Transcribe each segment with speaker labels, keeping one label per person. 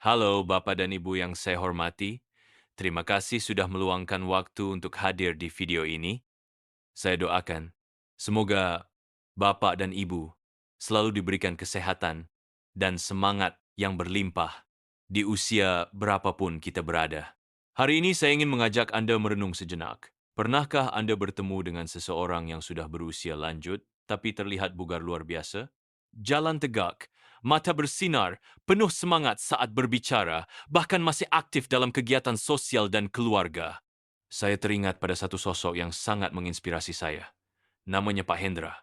Speaker 1: Halo Bapak dan Ibu yang saya hormati. Terima kasih sudah meluangkan waktu untuk hadir di video ini. Saya doakan, semoga Bapak dan Ibu selalu diberikan kesehatan dan semangat yang berlimpah di usia berapapun kita berada. Hari ini saya ingin mengajak Anda merenung sejenak. Pernahkah Anda bertemu dengan seseorang yang sudah berusia lanjut, tapi terlihat bugar luar biasa? Jalan tegak, mata bersinar, penuh semangat saat berbicara, bahkan masih aktif dalam kegiatan sosial dan keluarga. Saya teringat pada satu sosok yang sangat menginspirasi saya. Namanya Pak Hendra.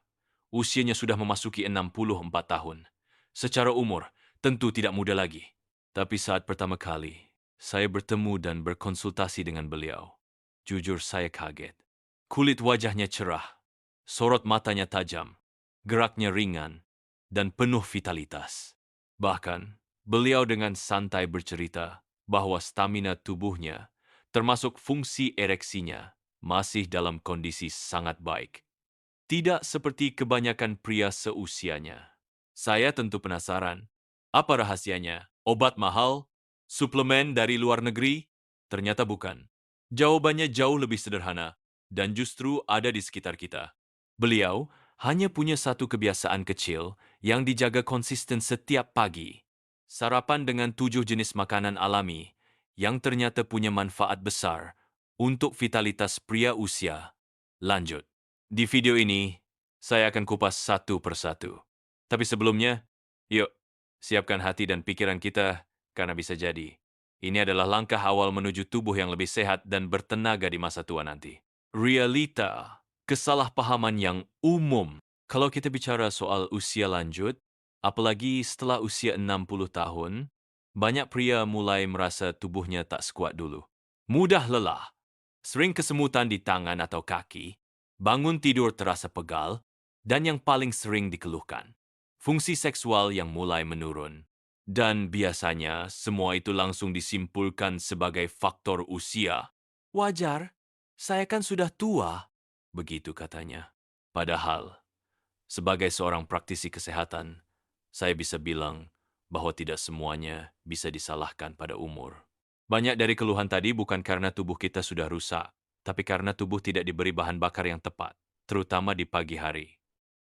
Speaker 1: Usianya sudah memasuki 64 tahun. Secara umur, tentu tidak muda lagi. Tapi saat pertama kali, saya bertemu dan berkonsultasi dengan beliau. Jujur saya kaget. Kulit wajahnya cerah, sorot matanya tajam, geraknya ringan, dan penuh vitalitas. Bahkan, beliau dengan santai bercerita bahwa stamina tubuhnya, termasuk fungsi ereksinya, masih dalam kondisi sangat baik. Tidak seperti kebanyakan pria seusianya. Saya tentu penasaran, apa rahasianya? Obat mahal? Suplemen dari luar negeri? Ternyata bukan. Jawabannya jauh lebih sederhana, dan justru ada di sekitar kita. Beliau hanya punya satu kebiasaan kecil yang dijaga konsisten setiap pagi. Sarapan dengan 7 jenis makanan alami yang ternyata punya manfaat besar untuk vitalitas pria usia lanjut. Di video ini, saya akan kupas satu persatu. Tapi sebelumnya, yuk, siapkan hati dan pikiran kita karena bisa jadi. Ini adalah langkah awal menuju tubuh yang lebih sehat dan bertenaga di masa tua nanti. Realita, kesalahpahaman yang umum. Kalau kita bicara soal usia lanjut, apalagi setelah usia 60 tahun, banyak pria mulai merasa tubuhnya tak sekuat dulu. Mudah lelah, sering kesemutan di tangan atau kaki, bangun tidur terasa pegal, dan yang paling sering dikeluhkan, fungsi seksual yang mulai menurun. Dan biasanya semua itu langsung disimpulkan sebagai faktor usia. Wajar, saya kan sudah tua, begitu katanya. Padahal, sebagai seorang praktisi kesehatan, saya bisa bilang bahwa tidak semuanya bisa disalahkan pada umur. Banyak dari keluhan tadi bukan karena tubuh kita sudah rusak, tapi karena tubuh tidak diberi bahan bakar yang tepat, terutama di pagi hari.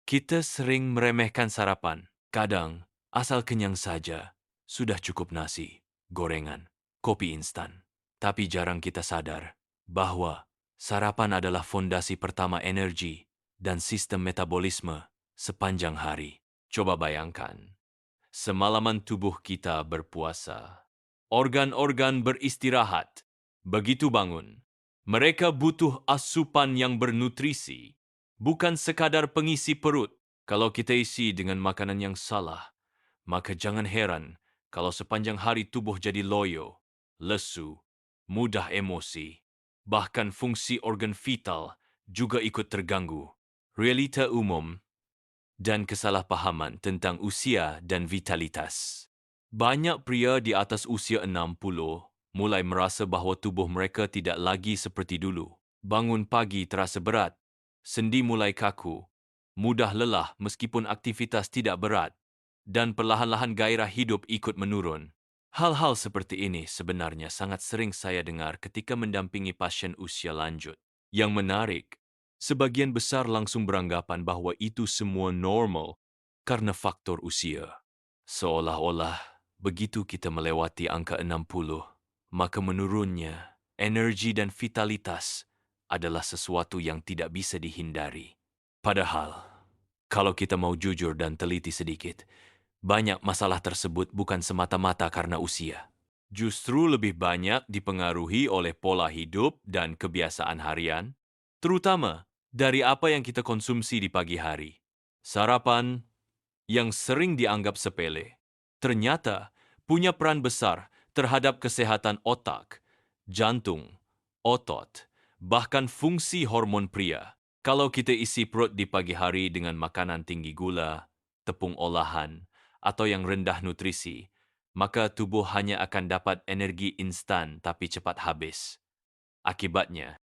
Speaker 1: Kita sering meremehkan sarapan. Kadang, asal kenyang saja, sudah cukup nasi, gorengan, kopi instan. Tapi jarang kita sadar bahwa sarapan adalah fondasi pertama energi dan sistem metabolisme sepanjang hari. Coba bayangkan, semalaman tubuh kita berpuasa. Organ-organ beristirahat. Begitu bangun, mereka butuh asupan yang bernutrisi, bukan sekadar pengisi perut. Kalau kita isi dengan makanan yang salah, maka jangan heran kalau sepanjang hari tubuh jadi loyo, lesu, mudah emosi. Bahkan fungsi organ vital juga ikut terganggu. Realita umum dan kesalahpahaman tentang usia dan vitalitas. Banyak pria di atas usia 60 mulai merasa bahawa tubuh mereka tidak lagi seperti dulu. Bangun pagi terasa berat, sendi mulai kaku, mudah lelah meskipun aktivitas tidak berat, dan perlahan-lahan gairah hidup ikut menurun. Hal-hal seperti ini sebenarnya sangat sering saya dengar ketika mendampingi pasien usia lanjut. Yang menarik, sebagian besar langsung beranggapan bahwa itu semua normal karena faktor usia. Seolah-olah begitu kita melewati angka 60, maka menurunnya energi dan vitalitas adalah sesuatu yang tidak bisa dihindari. Padahal, kalau kita mau jujur dan teliti sedikit, banyak masalah tersebut bukan semata-mata karena usia. Justru lebih banyak dipengaruhi oleh pola hidup dan kebiasaan harian, terutama dari apa yang kita konsumsi di pagi hari. Sarapan yang sering dianggap sepele, ternyata punya peran besar terhadap kesehatan otak, jantung, otot, bahkan fungsi hormon pria. Kalau kita isi perut di pagi hari dengan makanan tinggi gula, tepung olahan, atau yang rendah nutrisi, maka tubuh hanya akan dapat energi instan tapi cepat habis. Akibatnya,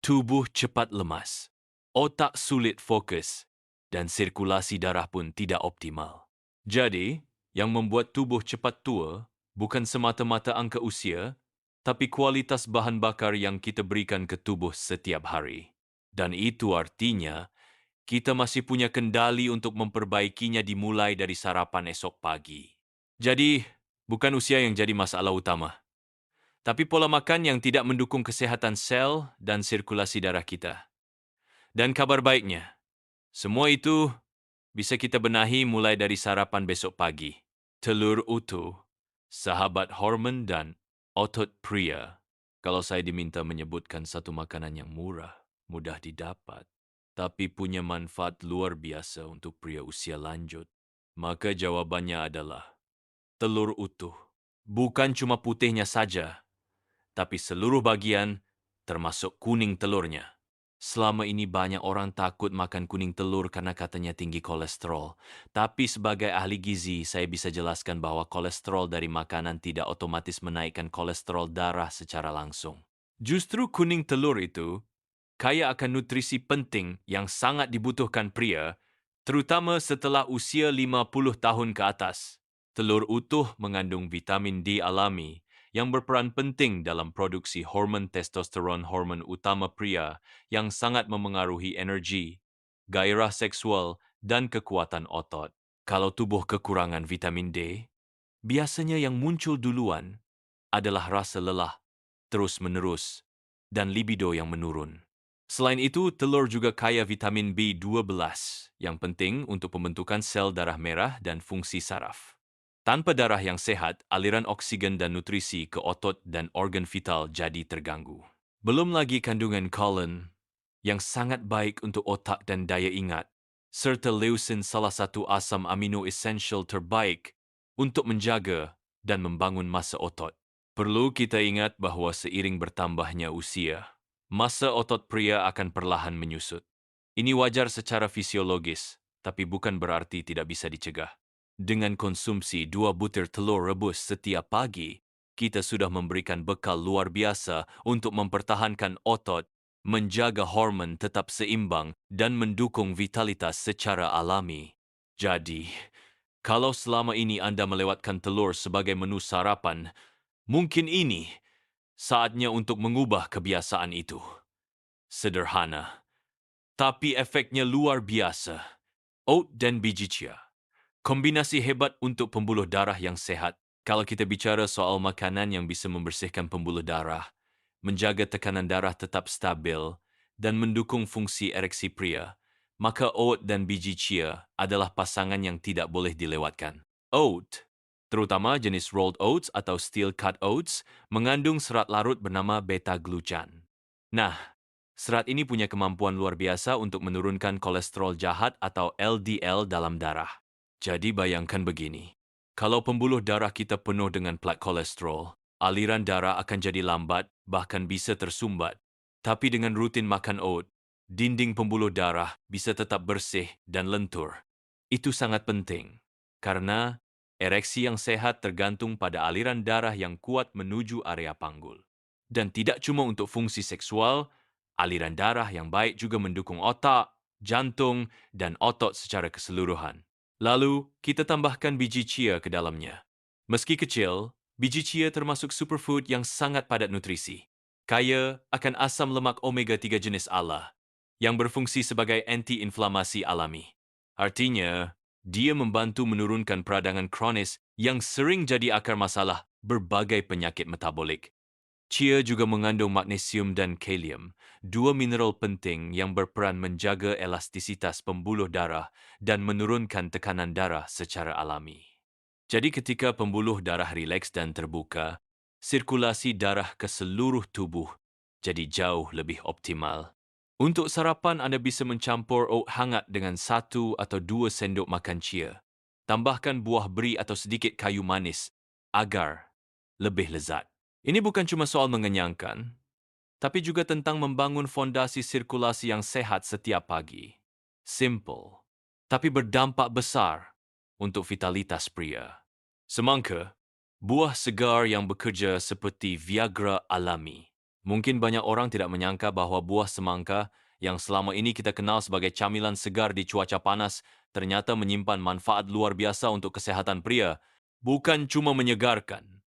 Speaker 1: tubuh cepat lemas, otak sulit fokus, dan sirkulasi darah pun tidak optimal. Jadi, yang membuat tubuh cepat tua bukan semata-mata angka usia, tapi kualitas bahan bakar yang kita berikan ke tubuh setiap hari. Dan itu artinya kita masih punya kendali untuk memperbaikinya dimulai dari sarapan esok pagi. Jadi, bukan usia yang jadi masalah utama, tapi pola makan yang tidak mendukung kesehatan sel dan sirkulasi darah kita. Dan kabar baiknya, semua itu bisa kita benahi mulai dari sarapan besok pagi. Telur utuh, sahabat hormon dan otot pria. Kalau saya diminta menyebutkan satu makanan yang murah, mudah didapat, tapi punya manfaat luar biasa untuk pria usia lanjut, maka jawabannya adalah telur utuh. Bukan cuma putihnya saja, tapi seluruh bagian, termasuk kuning telurnya. Selama ini banyak orang takut makan kuning telur karena katanya tinggi kolesterol. Tapi sebagai ahli gizi, saya bisa jelaskan bahwa kolesterol dari makanan tidak otomatis menaikkan kolesterol darah secara langsung. Justru kuning telur itu kaya akan nutrisi penting yang sangat dibutuhkan pria, terutama setelah usia 50 tahun ke atas. Telur utuh mengandung vitamin D alami yang berperan penting dalam produksi hormon testosteron, hormon utama pria yang sangat memengaruhi energi, gairah seksual, dan kekuatan otot. Kalau tubuh kekurangan vitamin D, biasanya yang muncul duluan adalah rasa lelah, terus-menerus, dan libido yang menurun. Selain itu, telur juga kaya vitamin B12 yang penting untuk pembentukan sel darah merah dan fungsi saraf. Tanpa darah yang sehat, aliran oksigen dan nutrisi ke otot dan organ vital jadi terganggu. Belum lagi kandungan kolen yang sangat baik untuk otak dan daya ingat, serta leucin salah satu asam amino esensial terbaik untuk menjaga dan membangun massa otot. Perlu kita ingat bahwa seiring bertambahnya usia, massa otot pria akan perlahan menyusut. Ini wajar secara fisiologis, tapi bukan berarti tidak bisa dicegah. Dengan konsumsi 2 butir telur rebus setiap pagi, kita sudah memberikan bekal luar biasa untuk mempertahankan otot, menjaga hormon tetap seimbang, dan mendukung vitalitas secara alami. Jadi, kalau selama ini Anda melewatkan telur sebagai menu sarapan, mungkin ini saatnya untuk mengubah kebiasaan itu. Sederhana, tapi efeknya luar biasa. Oat dan biji chia. Kombinasi hebat untuk pembuluh darah yang sehat. Kalau kita bicara soal makanan yang bisa membersihkan pembuluh darah, menjaga tekanan darah tetap stabil, dan mendukung fungsi ereksi pria, maka oat dan biji chia adalah pasangan yang tidak boleh dilewatkan. Oat, terutama jenis rolled oats atau steel cut oats, mengandung serat larut bernama beta-glucan. Nah, serat ini punya kemampuan luar biasa untuk menurunkan kolesterol jahat atau LDL dalam darah. Jadi bayangkan begini, kalau pembuluh darah kita penuh dengan plat kolesterol, aliran darah akan jadi lambat, bahkan bisa tersumbat. Tapi dengan rutin makan oat, dinding pembuluh darah bisa tetap bersih dan lentur. Itu sangat penting, karena ereksi yang sehat tergantung pada aliran darah yang kuat menuju area panggul. Dan tidak cuma untuk fungsi seksual, aliran darah yang baik juga mendukung otak, jantung, dan otot secara keseluruhan. Lalu, kita tambahkan biji chia ke dalamnya. Meski kecil, biji chia termasuk superfood yang sangat padat nutrisi. Kaya akan asam lemak omega-3 jenis Allah, yang berfungsi sebagai anti-inflamasi alami. Artinya, dia membantu menurunkan peradangan kronis yang sering jadi akar masalah berbagai penyakit metabolik. Chia juga mengandung magnesium dan kalium, dua mineral penting yang berperan menjaga elastisitas pembuluh darah dan menurunkan tekanan darah secara alami. Jadi ketika pembuluh darah rileks dan terbuka, sirkulasi darah ke seluruh tubuh jadi jauh lebih optimal. Untuk sarapan, Anda bisa mencampur oat hangat dengan 1 atau 2 sendok makan chia. Tambahkan buah beri atau sedikit kayu manis agar lebih lezat. Ini bukan cuma soal mengenyangkan, tapi juga tentang membangun fondasi sirkulasi yang sehat setiap pagi. Simple, tapi berdampak besar untuk vitalitas pria. Semangka, buah segar yang bekerja seperti Viagra alami. Mungkin banyak orang tidak menyangka bahwa buah semangka yang selama ini kita kenal sebagai camilan segar di cuaca panas ternyata menyimpan manfaat luar biasa untuk kesehatan pria. Bukan cuma menyegarkan,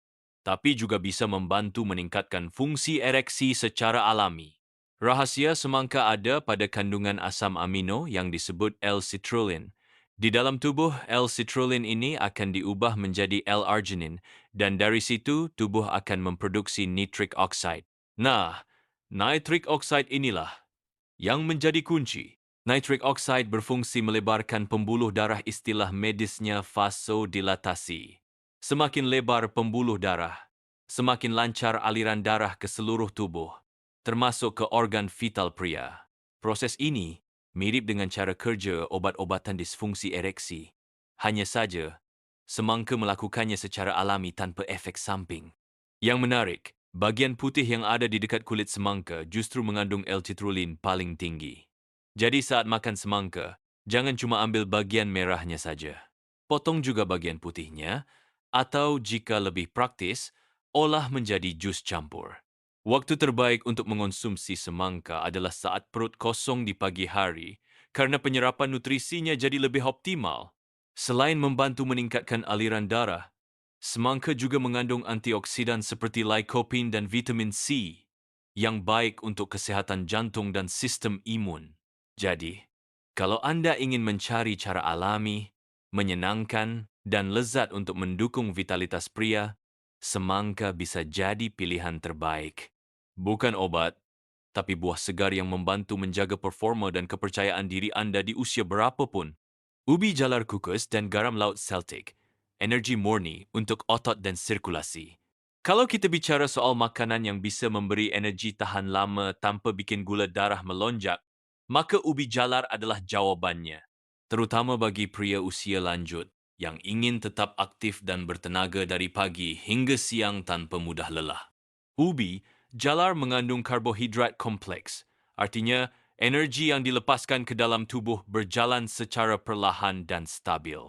Speaker 1: tapi juga bisa membantu meningkatkan fungsi ereksi secara alami. Rahasia semangka ada pada kandungan asam amino yang disebut L-citrulline. Di dalam tubuh, L-citrulline ini akan diubah menjadi L-arginine dan dari situ tubuh akan memproduksi nitric oxide. Nah, nitric oxide inilah yang menjadi kunci. Nitric oxide berfungsi melebarkan pembuluh darah, istilah medisnya vasodilatasi. Semakin lebar pembuluh darah, semakin lancar aliran darah ke seluruh tubuh, termasuk ke organ vital pria. Proses ini mirip dengan cara kerja obat-obatan disfungsi ereksi. Hanya saja, semangka melakukannya secara alami tanpa efek samping. Yang menarik, bagian putih yang ada di dekat kulit semangka justru mengandung L-citrulline paling tinggi. Jadi saat makan semangka, jangan cuma ambil bagian merahnya saja. Potong juga bagian putihnya, atau jika lebih praktis, olah menjadi jus campur. Waktu terbaik untuk mengonsumsi semangka adalah saat perut kosong di pagi hari, karena penyerapan nutrisinya jadi lebih optimal. Selain membantu meningkatkan aliran darah, semangka juga mengandung antioksidan seperti lycopene dan vitamin C yang baik untuk kesehatan jantung dan sistem imun. Jadi, kalau Anda ingin mencari cara alami, menyenangkan, dan lezat untuk mendukung vitalitas pria, semangka bisa jadi pilihan terbaik. Bukan obat, tapi buah segar yang membantu menjaga performa dan kepercayaan diri Anda di usia berapapun. Ubi jalar kukus dan garam laut Celtic, energi murni untuk otot dan sirkulasi. Kalau kita bicara soal makanan yang bisa memberi energi tahan lama tanpa bikin gula darah melonjak, maka ubi jalar adalah jawabannya. Terutama bagi pria usia lanjut yang ingin tetap aktif dan bertenaga dari pagi hingga siang tanpa mudah lelah. Ubi jalar mengandung karbohidrat kompleks, artinya energi yang dilepaskan ke dalam tubuh berjalan secara perlahan dan stabil.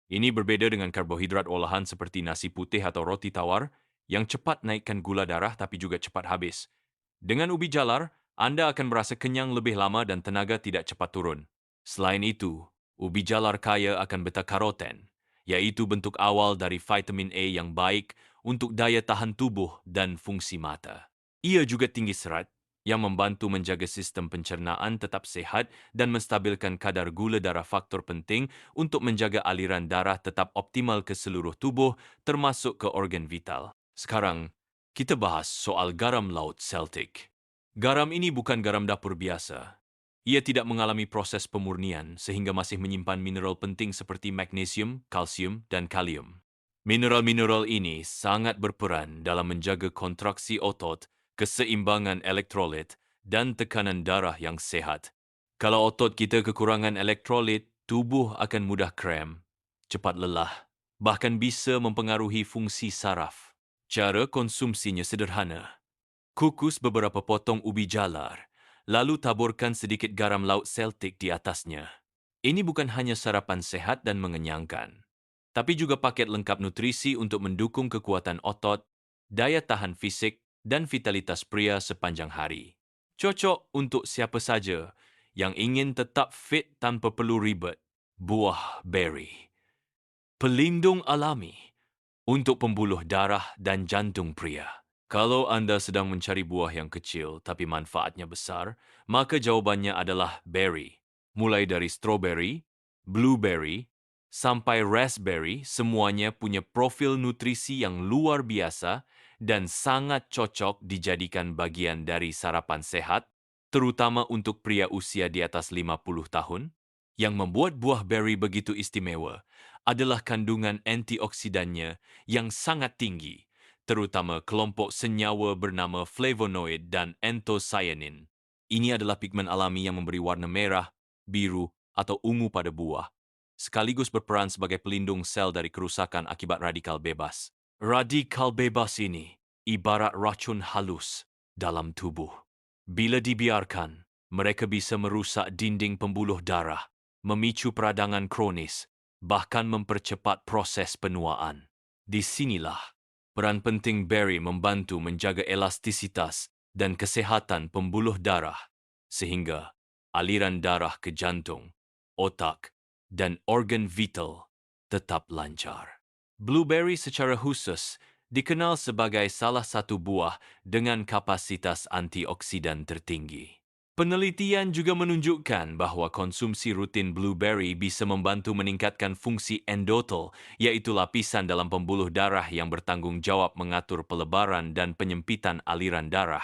Speaker 1: Ini berbeda dengan karbohidrat olahan seperti nasi putih atau roti tawar yang cepat naikkan gula darah tapi juga cepat habis. Dengan ubi jalar, Anda akan merasa kenyang lebih lama dan tenaga tidak cepat turun. Selain itu, ubi jalar kaya akan beta-karoten, yaitu bentuk awal dari vitamin A yang baik untuk daya tahan tubuh dan fungsi mata. Ia juga tinggi serat, yang membantu menjaga sistem pencernaan tetap sehat dan menstabilkan kadar gula darah, faktor penting untuk menjaga aliran darah tetap optimal ke seluruh tubuh, termasuk ke organ vital. Sekarang, kita bahas soal garam laut Celtic. Garam ini bukan garam dapur biasa. Ia tidak mengalami proses pemurnian sehingga masih menyimpan mineral penting seperti magnesium, kalsium, dan kalium. Mineral-mineral ini sangat berperan dalam menjaga kontraksi otot, keseimbangan elektrolit, dan tekanan darah yang sehat. Kalau otot kita kekurangan elektrolit, tubuh akan mudah krem, cepat lelah, bahkan bisa mempengaruhi fungsi saraf. Cara konsumsinya sederhana. Kukus beberapa potong ubi jalar, lalu taburkan sedikit garam laut Celtic di atasnya. Ini bukan hanya sarapan sehat dan mengenyangkan, tapi juga paket lengkap nutrisi untuk mendukung kekuatan otot, daya tahan fisik, dan vitalitas pria sepanjang hari. Cocok untuk siapa saja yang ingin tetap fit tanpa perlu ribet. Buah beri. Pelindung alami untuk pembuluh darah dan jantung pria. Kalau Anda sedang mencari buah yang kecil tapi manfaatnya besar, maka jawabannya adalah berry. Mulai dari strawberry, blueberry, sampai raspberry, semuanya punya profil nutrisi yang luar biasa dan sangat cocok dijadikan bagian dari sarapan sehat, terutama untuk pria usia di atas 50 tahun. Yang membuat buah berry begitu istimewa adalah kandungan antioksidannya yang sangat tinggi, terutama kelompok senyawa bernama flavonoid dan anthocyanin. Ini adalah pigmen alami yang memberi warna merah, biru, atau ungu pada buah, sekaligus berperan sebagai pelindung sel dari kerusakan akibat radikal bebas. Radikal bebas ini ibarat racun halus dalam tubuh. Bila dibiarkan, mereka bisa merusak dinding pembuluh darah, memicu peradangan kronis, bahkan mempercepat proses penuaan. Di sinilah peran penting berry membantu menjaga elastisitas dan kesehatan pembuluh darah, sehingga aliran darah ke jantung, otak, dan organ vital tetap lancar. Blueberry secara khusus dikenal sebagai salah satu buah dengan kapasitas antioksidan tertinggi. Penelitian juga menunjukkan bahwa konsumsi rutin blueberry bisa membantu meningkatkan fungsi endotel, yaitu lapisan dalam pembuluh darah yang bertanggung jawab mengatur pelebaran dan penyempitan aliran darah.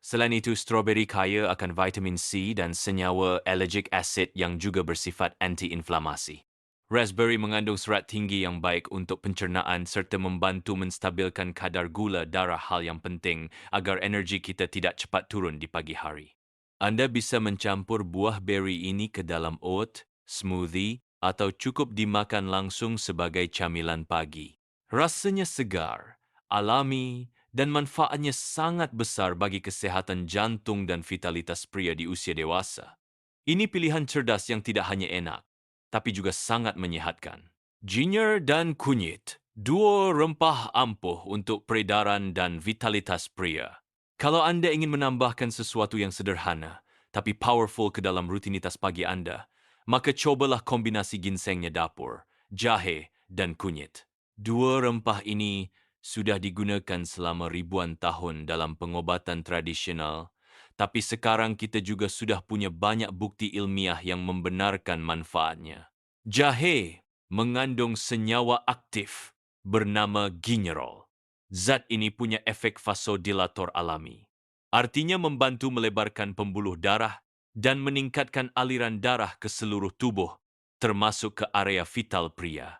Speaker 1: Selain itu, strawberry kaya akan vitamin C dan senyawa allergic acid yang juga bersifat anti-inflamasi. Raspberry mengandung serat tinggi yang baik untuk pencernaan serta membantu menstabilkan kadar gula darah, hal yang penting agar energi kita tidak cepat turun di pagi hari. Anda bisa mencampur buah beri ini ke dalam oat, smoothie, atau cukup dimakan langsung sebagai camilan pagi. Rasanya segar, alami, dan manfaatnya sangat besar bagi kesehatan jantung dan vitalitas pria di usia dewasa. Ini pilihan cerdas yang tidak hanya enak, tapi juga sangat menyehatkan. Ginger dan kunyit, duo rempah ampuh untuk peredaran dan vitalitas pria. Kalau Anda ingin menambahkan sesuatu yang sederhana, tapi powerful ke dalam rutinitas pagi Anda, maka cobalah kombinasi ginsengnya dapur, jahe, dan kunyit. Dua rempah ini sudah digunakan selama ribuan tahun dalam pengobatan tradisional, tapi sekarang kita juga sudah punya banyak bukti ilmiah yang membenarkan manfaatnya. Jahe mengandung senyawa aktif bernama gingerol. Zat ini punya efek vasodilator alami. Artinya membantu melebarkan pembuluh darah dan meningkatkan aliran darah ke seluruh tubuh, termasuk ke area vital pria.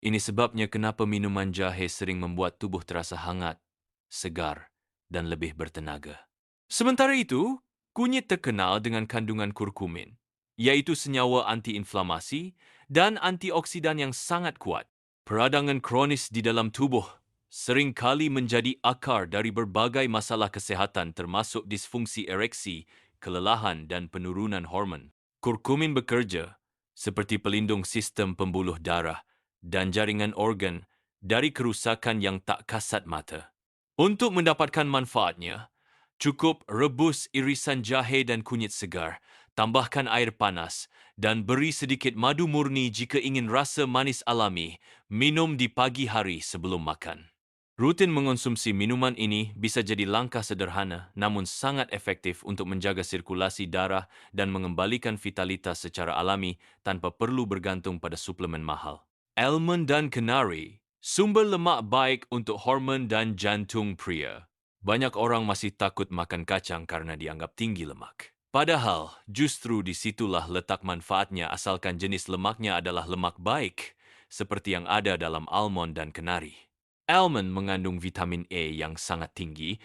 Speaker 1: Ini sebabnya kenapa minuman jahe sering membuat tubuh terasa hangat, segar, dan lebih bertenaga. Sementara itu, kunyit terkenal dengan kandungan kurkumin, yaitu senyawa antiinflamasi dan antioksidan yang sangat kuat. Peradangan kronis di dalam tubuh sering kali menjadi akar dari berbagai masalah kesehatan termasuk disfungsi ereksi, kelelahan, dan penurunan hormon. Kurkumin bekerja seperti pelindung sistem pembuluh darah dan jaringan organ dari kerusakan yang tak kasat mata. Untuk mendapatkan manfaatnya, cukup rebus irisan jahe dan kunyit segar, tambahkan air panas, dan beri sedikit madu murni jika ingin rasa manis alami. Minum di pagi hari sebelum makan. Rutin mengonsumsi minuman ini bisa jadi langkah sederhana namun sangat efektif untuk menjaga sirkulasi darah dan mengembalikan vitalitas secara alami tanpa perlu bergantung pada suplemen mahal. Almond dan kenari, sumber lemak baik untuk hormon dan jantung pria. Banyak orang masih takut makan kacang karena dianggap tinggi lemak. Padahal, justru disitulah letak manfaatnya asalkan jenis lemaknya adalah lemak baik, seperti yang ada dalam almond dan kenari. Almond mengandung vitamin E yang sangat tinggi,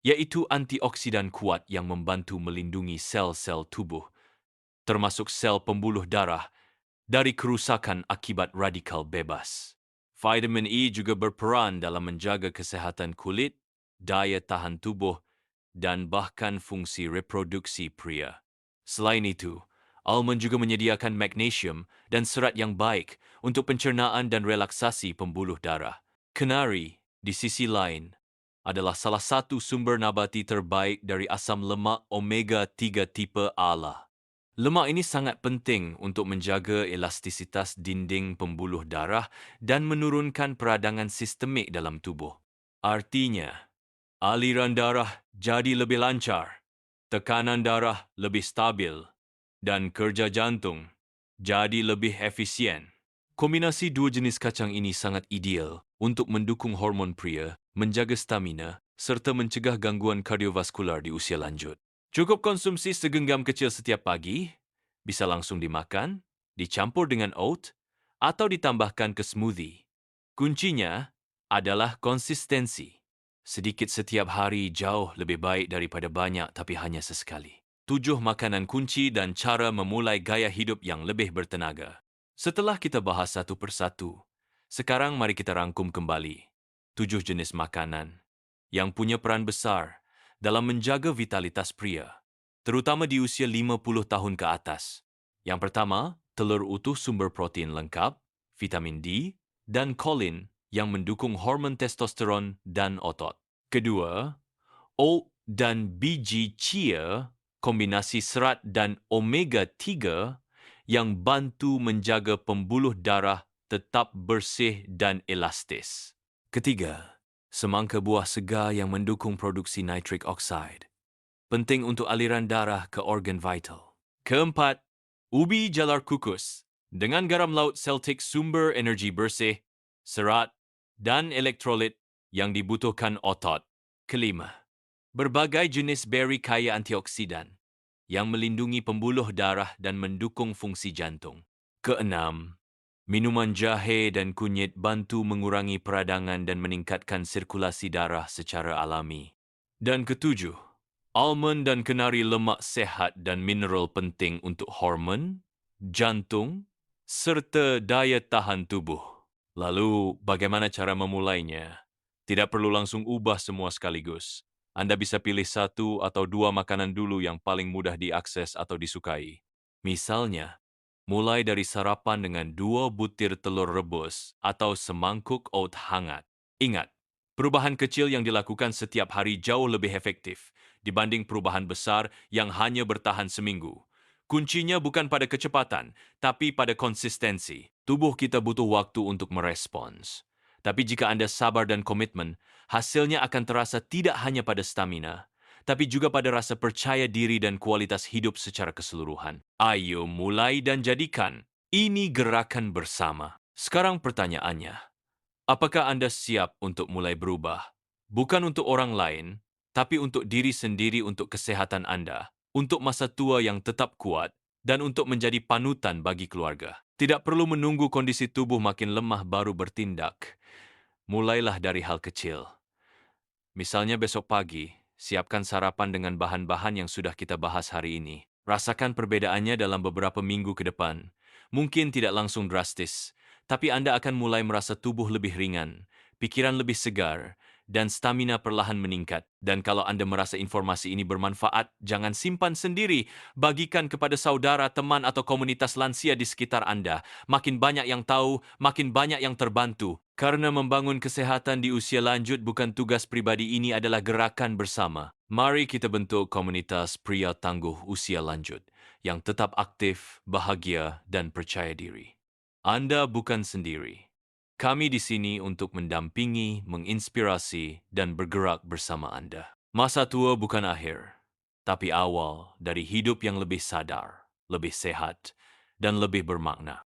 Speaker 1: yaitu antioksidan kuat yang membantu melindungi sel-sel tubuh, termasuk sel pembuluh darah, dari kerusakan akibat radikal bebas. Vitamin E juga berperan dalam menjaga kesehatan kulit, daya tahan tubuh, dan bahkan fungsi reproduksi pria. Selain itu, almond juga menyediakan magnesium dan serat yang baik untuk pencernaan dan relaksasi pembuluh darah. Kenari, di sisi lain, adalah salah satu sumber nabati terbaik dari asam lemak omega-3 tipe ALA. Lemak ini sangat penting untuk menjaga elastisitas dinding pembuluh darah dan menurunkan peradangan sistemik dalam tubuh. Artinya, aliran darah jadi lebih lancar, tekanan darah lebih stabil, dan kerja jantung jadi lebih efisien. Kombinasi dua jenis kacang ini sangat ideal untuk mendukung hormon pria, menjaga stamina, serta mencegah gangguan kardiovaskular di usia lanjut. Cukup konsumsi segenggam kecil setiap pagi, bisa langsung dimakan, dicampur dengan oat, atau ditambahkan ke smoothie. Kuncinya adalah konsistensi. Sedikit setiap hari jauh lebih baik daripada banyak tapi hanya sesekali. 7 makanan kunci dan cara memulai gaya hidup yang lebih bertenaga. Setelah kita bahas satu persatu, sekarang mari kita rangkum kembali 7 jenis makanan yang punya peran besar dalam menjaga vitalitas pria, terutama di usia 50 tahun ke atas. Yang pertama, telur utuh sumber protein lengkap, vitamin D, dan kolin yang mendukung hormon testosteron dan otot. Kedua, oat dan biji chia, kombinasi serat dan omega-3 yang bantu menjaga pembuluh darah tetap bersih dan elastis. Ketiga, Semangka buah segar yang mendukung produksi nitric oxide. Penting untuk aliran darah ke organ vital. Keempat, ubi jalar kukus. Dengan garam laut Celtic sumber energi bersih, serat, dan elektrolit yang dibutuhkan otot. Kelima, berbagai jenis beri kaya antioksidan yang melindungi pembuluh darah dan mendukung fungsi jantung. Keenam, minuman jahe dan kunyit bantu mengurangi peradangan dan meningkatkan sirkulasi darah secara alami. Dan ketujuh, almond dan kenari lemak sehat dan mineral penting untuk hormon, jantung, serta daya tahan tubuh. Lalu, bagaimana cara memulainya? Tidak perlu langsung ubah semua sekaligus. Anda bisa pilih satu atau dua makanan dulu yang paling mudah diakses atau disukai. Misalnya, mulai dari sarapan dengan 2 butir telur rebus atau semangkuk oat hangat. Ingat, perubahan kecil yang dilakukan setiap hari jauh lebih efektif dibanding perubahan besar yang hanya bertahan seminggu. Kuncinya bukan pada kecepatan, tapi pada konsistensi. Tubuh kita butuh waktu untuk merespons. Tapi jika Anda sabar dan komitmen, hasilnya akan terasa tidak hanya pada stamina, tapi juga pada rasa percaya diri dan kualitas hidup secara keseluruhan. Ayo mulai dan jadikan ini gerakan bersama. Sekarang pertanyaannya, apakah Anda siap untuk mulai berubah? Bukan untuk orang lain, tapi untuk diri sendiri, untuk kesehatan Anda, untuk masa tua yang tetap kuat, dan untuk menjadi panutan bagi keluarga. Tidak perlu menunggu kondisi tubuh makin lemah baru bertindak. Mulailah dari hal kecil. Misalnya besok pagi, siapkan sarapan dengan bahan-bahan yang sudah kita bahas hari ini. Rasakan perbedaannya dalam beberapa minggu ke depan. Mungkin tidak langsung drastis, tapi Anda akan mulai merasa tubuh lebih ringan, pikiran lebih segar, dan stamina perlahan meningkat. Dan kalau Anda merasa informasi ini bermanfaat, jangan simpan sendiri. Bagikan kepada saudara, teman, atau komunitas lansia di sekitar Anda. Makin banyak yang tahu, makin banyak yang terbantu. Karena membangun kesehatan di usia lanjut bukan tugas pribadi, ini adalah gerakan bersama. Mari kita bentuk komunitas pria tangguh usia lanjut yang tetap aktif, bahagia, dan percaya diri. Anda bukan sendiri. Kami di sini untuk mendampingi, menginspirasi, dan bergerak bersama Anda. Masa tua bukan akhir, tapi awal dari hidup yang lebih sadar, lebih sehat, dan lebih bermakna.